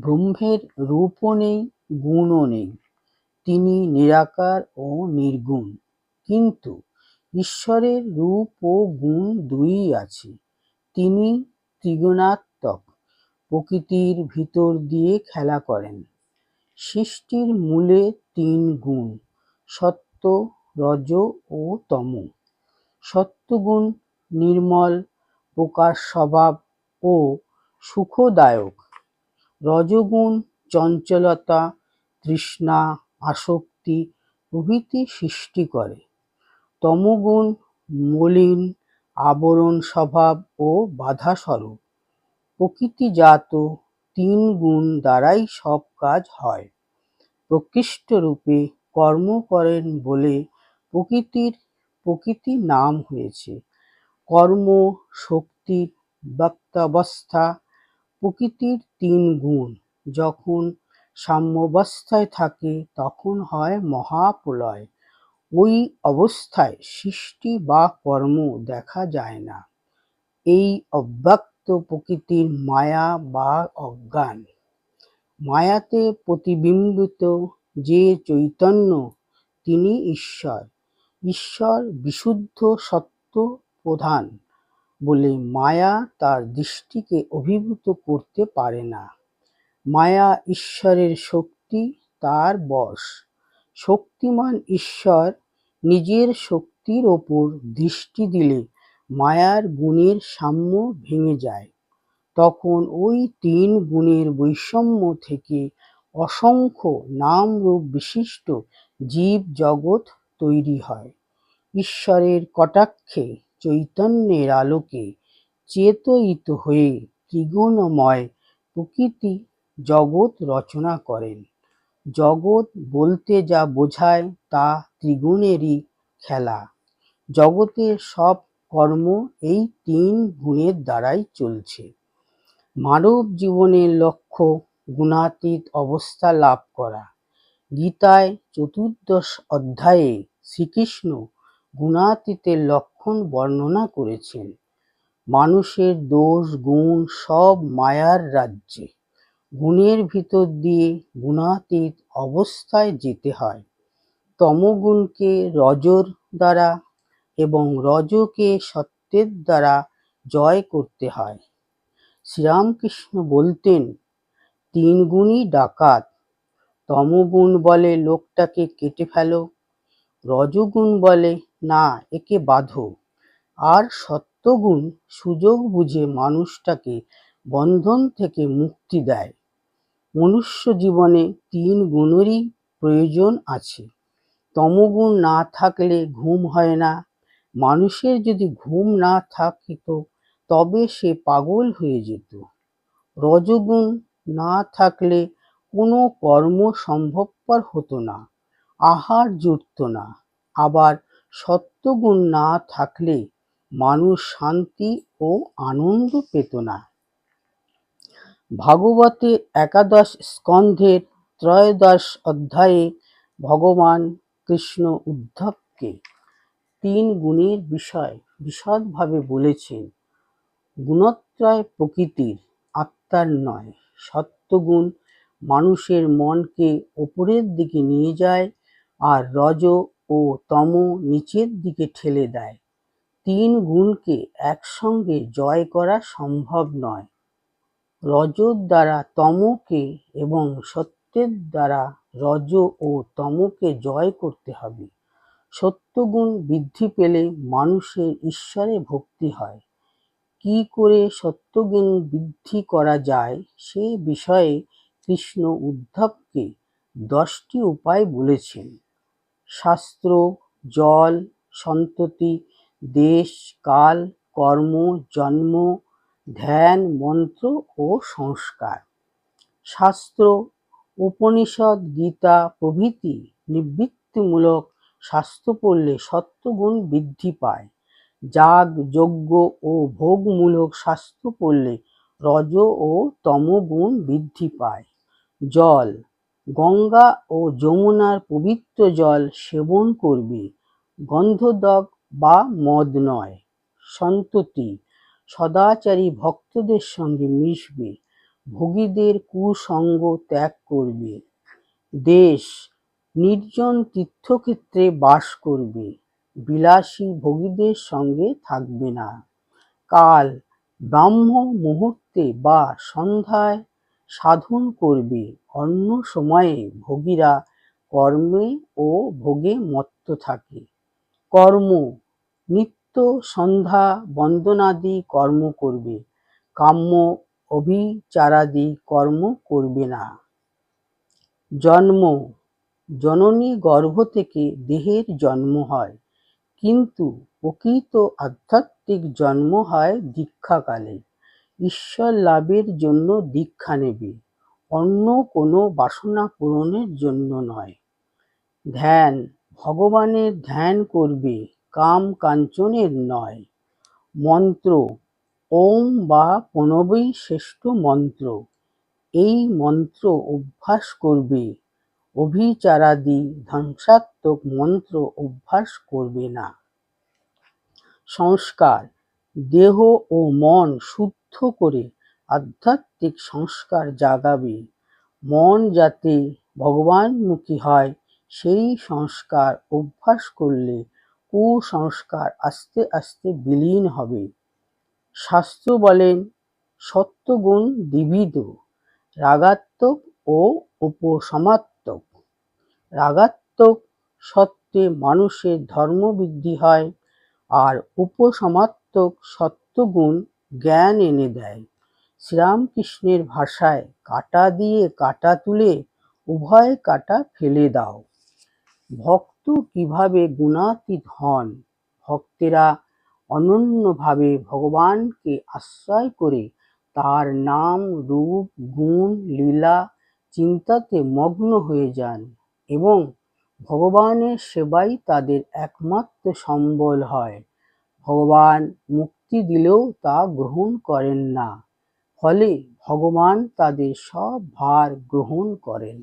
ব্রহ্মের রূপও নেই, গুণও নেই, তিনি নিরাকার ও নির্গুণ। কিন্তু ঈশ্বরের রূপ ও গুণ দুইই আছে। তিনি ত্রিগুণাত্মক, প্রকৃতির ভিতর দিয়ে খেলা করেন। সৃষ্টির মূলে তিন গুণ, সত্ত্ব, রজ ও তম। সত্ত্বগুণ নির্মল, প্রকাশ স্বভাব ও সুখদায়ক। রজগুণ চঞ্চলতা, তৃষ্ণা, আসক্তি প্রভৃতি সৃষ্টি করে। তমগুণ মলিন, আবরণ স্বভাব ও বাধাস্বরূপ। প্রকৃতিজাত তিন গুণ দ্বারাই সব কাজ হয়। প্রকৃষ্টরূপে কর্ম করেন বলে প্রকৃতি নাম হয়েছে। কর্ম শক্তির ব্যক্তাবস্থা। প্রকৃতির তিন গুণ যখন সাম্যাবস্থায় থাকে তখন হয় মহাপ্রলয়। ওই অবস্থায় সৃষ্টি বা কর্ম দেখা যায় না। এই অব্যক্ত প্রকৃতির মায়া বা অজ্ঞান। মায়াতে প্রতিবিম্বিত যে চৈতন্য, তিনি ঈশ্বর। ঈশ্বর বিশুদ্ধ সত্য প্রধান বলে মায়া তার দৃষ্টিকে অভিভূত করতে পারে না। মায়া ঈশ্বরের শক্তি, তার বশ। শক্তিমান ঈশ্বর নিজের শক্তির ওপর দৃষ্টি দিলে মায়ার গুণের সাম্য ভেঙে যায়। তখন ওই তিন গুণের বৈষম্য থেকে অসংখ্য নাম রূপ বিশিষ্ট জীব জগৎ তৈরি হয়। ঈশ্বরের কটাক্ষে চৈতন্যের আলোকে চেতয়িত হয়ে ত্রিগুণময় প্রকৃতি জগৎ রচনা করেন। জগৎ বলতে যা বোঝায় তা ত্রিগুণেরই খেলা। জগতের সব কর্ম এই তিন গুণের দ্বারাই চলছে। মানব জীবনের লক্ষ্য গুণাতীত অবস্থা লাভ করা। গীতায় চতুর্দশ অধ্যায়ে শ্রীকৃষ্ণ গুণাতীতের লক্ষণ বর্ণনা করেছেন। মানুষের দোষ গুণ সব মায়ার রাজ্যে। গুণের ভিতর দিয়ে গুণাতীত অবস্থায় যেতে হয়। তমগুণকে রজর দ্বারা এবং রজকে সত্যের দ্বারা জয় করতে হয়। শ্রীরামকৃষ্ণ বলতেন, তিন গুণই ডাকাত। তমগুণ বলে লোকটাকে কেটে ফেলো, রজগুণ বলে না একে বাঁধো, আর সত্যগুণ সুযোগ বুঝে মানুষটাকে বন্ধন থেকে মুক্তি দেয়। মনুষ্য জীবনে তিন গুণেরই প্রয়োজন আছে। তমগুণ না থাকলে ঘুম হয় না। মানুষের যদি ঘুম না থাকত তবে সে পাগল হয়ে যেত। রজগুণ না থাকলে কোনো কর্ম সম্ভবপর হতো না, আহার জুটত না। আবার সত্যগুণ না থাকলে মানুষ শান্তি ও আনন্দ পেত না। ভাগবতের একাদশ স্কন্ধের ত্রয়োদশ অধ্যায়ে ভগবান কৃষ্ণ উদ্ধবকে তিন গুণের বিষয় বিশদভাবে বলেছেন। গুণত্রয় প্রকৃতির, আত্মার নয়। সত্ত্বগুণ মানুষের মনকে ওপরের দিকে নিয়ে যায়, আর রজ ও তম নিচের দিকে ঠেলে দেয়। তিন গুণকে একসঙ্গে জয় করা সম্ভব নয়। রজর দ্বারা তমকে এবং সত্যের দ্বারা রজ ও তমকে জয় করতে হবে। সত্যগুণ বৃদ্ধি পেলে মানুষের ঈশ্বরে ভক্তি হয়। কি করে সত্যগুণ বৃদ্ধি করা যায় সে বিষয়ে কৃষ্ণ উদ্ধবকে 10টি উপায় বলেছেন। শাস্ত্র, জল, সন্ততি, দেশ, কাল, কর্ম, জন্ম, ধ্যান, মন্ত্র ও সংস্কার। শাস্ত্র, উপনিষদ, গীতা প্রভৃতি নিবৃত্তিমূলক শাস্ত্র পড়লে সত্ত্বগুণ বৃদ্ধি পায়। যাগ, যজ্ঞ ও ভোগমূলক শাস্ত্র পড়লে রজ ও তমগুণ বৃদ্ধি পায়। জল, গঙ্গা ও যমুনার পবিত্র জল সেবন করবে, গন্ধদক বা মদ নয়। সন্ততি, সদাচারী ভক্তদের সঙ্গে মিশবে, ভোগীদের কুসঙ্গ ত্যাগ করবে। দেশ নির্জন তীর্থক্ষেত্রে বাস করবে, বিলাসী ভোগীদের সঙ্গে থাকবে না। কাল ব্রাহ্ম মুহূর্তে বা সন্ধ্যায় সাধন করবে, অন্য সময়ে ভোগীরা কর্মে ও ভোগে মত্ত থাকে। কর্ম নিত্য সন্ধ্যা বন্দনাদি কর্ম করবে, কাম্য অভিচারাদি কর্ম করবে না। জন্ম জননী গর্ভ থেকে দেহের জন্ম হয়, কিন্তু প্রকৃত আধ্যাত্মিক জন্ম হয় দীক্ষাকালে। ঈশ্বর লাভের জন্য দীক্ষা নেবে, অন্য কোনো বাসনা পূরণের জন্য নয়। ধ্যান ভগবানের ধ্যান করবে, কাম কাঞ্চনের নয়। মন্ত্র ওম বা প্রণবই শ্রেষ্ঠ মন্ত্র। এই মন্ত্র অভ্যাস করবে, অভিচারাদি ধ্বংসাত্মক মন্ত্র অভ্যাস করবে না। সংস্কার দেহ ও মন শুদ্ধ করে আধ্যাত্মিক সংস্কার জাগাবে। মন যাতে ভগবানমুখী হয় সেই সংস্কার অভ্যাস করলে কুসংস্কার আস্তে আস্তে বিলীন হবে। শাস্ত্র বলেন সত্ত্বগুণ দ্বিবিধ, রাগাত্মক ও উপশমাত্মক। রাগাত্মক সত্ত্বে মানুষের ধর্মবৃদ্ধি হয়, আর উপশমাত্মক সত্ত্বগুণ জ্ঞান এনে দেয়। শ্রীরামকৃষ্ণের ভাষায় কাঁটা দিয়ে কাঁটা তুলে উভয় কাঁটা ফেলে দাও। ভক্ত কিভাবে গুণাতীত হন? ভক্তেরা অনন্যভাবে ভগবানকে আশ্রয় করে তার নাম রূপ গুণ লীলা চিন্তাতে মগ্ন হয়ে যান এবং ভগবানের সেবাই তাদের একমাত্র সম্বল হয়। ভগবান মুক্তি দিলেও তা গ্রহণ করেন না, ফলে ভগবান তাদের সব ভার গ্রহণ করেন।